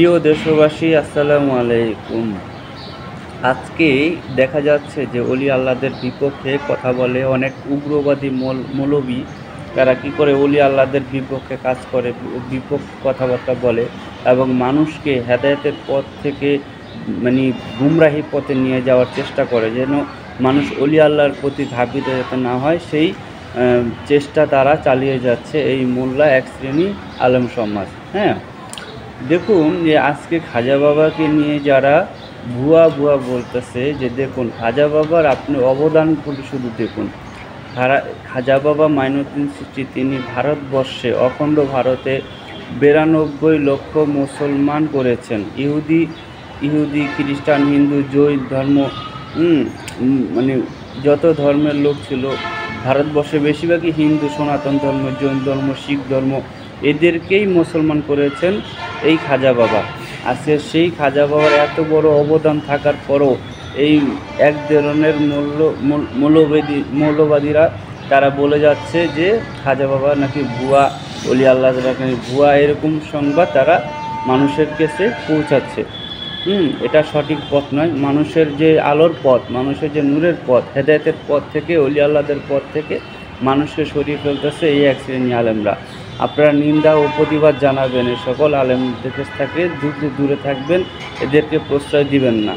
প্রিয় দেশবাসী, আসসালামু আলাইকুম। আজকে দেখা যাচ্ছে যে অলি আল্লাহদের বিপক্ষে কথা বলে অনেক উগ্রবাদী মৌলবি। তারা কি করে অলি আল্লাহদের বিপক্ষে কাজ করে, বিপক্ষে কথাবার্তা বলে এবং মানুষকে হেদায়েতের পথ থেকে মানে গুমরাহি পথে নিয়ে যাওয়ার চেষ্টা করে, যেন মানুষ অলি আল্লাহর প্রতি ধাবিত যাতে না হয়, সেই চেষ্টা তারা চালিয়ে যাচ্ছে এই মোল্লা এক শ্রেণী আলেম সমাজ। হ্যাঁ, দেখুন যে আজকে খাজা বাবাকে নিয়ে যারা ভুয়া বলতেছে, যে দেখুন খাজা বাবার আপনি অবদানগুলি শুধু দেখুন। খাজা বাবা মাইনুদ্দিন চিশতি তিনি ভারতবর্ষে অখণ্ড ভারতে 92 লক্ষ মুসলমান করেছেন। ইহুদি খ্রিস্টান হিন্দু জৈন ধর্ম মানে যত ধর্মের লোক ছিল ভারতবর্ষে, বেশিরভাগই হিন্দু, সনাতন ধর্ম, জৈন ধর্ম, শিখ ধর্ম, এদেরকেই মুসলমান করেছেন এই খাজা বাবা। আজকে সেই খাজা বাবার এত বড় অবদান থাকার পরও এই এক ধরনের মৌলবাদীরা তারা বলে যাচ্ছে যে খাজা বাবা নাকি ভুয়া, অলি আল্লাহ নাকি ভুয়া, এরকম সংবাদ তারা মানুষের কাছে পৌঁছাচ্ছে। এটা সঠিক পথ নয়। মানুষের যে আলোর পথ, মানুষের যে নূরের পথ, হেদায়েতের পথ থেকে, অলি আল্লাহদের পথ থেকে মানুষকে সরিয়ে ফেলতেছে এই এক শ্রেণী আলেমরা। আপনারা নিন্দা ও প্রতিবাদ জানাবেন, এই সকল আলেমদের কাছ থেকে দূরে থাকবেন, এদেরকে প্রশ্রয় দিবেন না।